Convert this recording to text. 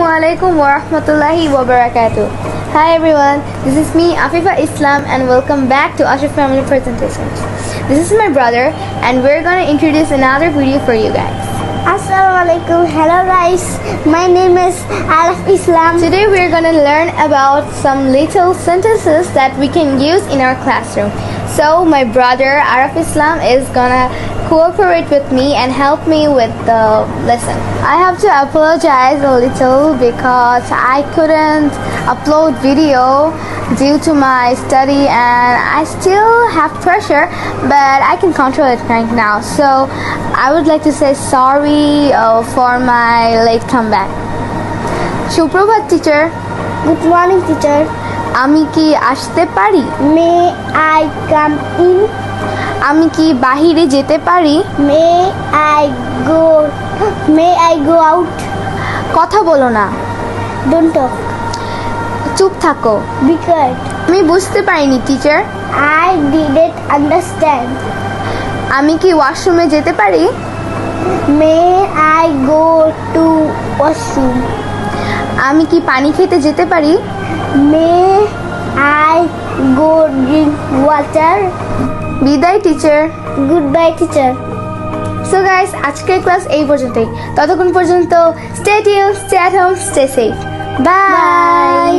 Assalamualaikum warahmatullahi wabarakatuh. Hi everyone, this is me Afifa Islam and welcome back to Ashif Family Presentations. This is my brother and we're gonna introduce another video for you guys. Assalamualaikum. Hello guys, my name is Araf Islam. Today we're gonna learn about some little sentences that we can use in our classroom. So my brother Araf Islam is gonna cooperate with me and help me with the lesson. I have to apologize a little because I couldn't upload video due to my study and I still have pressure, but I can control it right now. So I would like to say sorry for my late comeback. Suprabhat teacher. Good morning teacher. আমি কি আসতে পারি? May I come in? আমি কি বাহিরে যেতে পারি? May I go out? কথা বলো না, Don't talk. চুপ থাকো। Be quiet. আমি বুঝতে পারিনি টিচার। I didn't understand. আমি কি ওয়াশরুমে যেতে পারি? May I go to washroom? আমি কি পানি খেতে যেতে পারি? May I go drink water? বিদায় teacher. Goodbye teacher. So guys, আজকের ক্লাস এই পর্যন্তই। ততক্ষণ পর্যন্ত stay tune, stay at home, stay safe. By.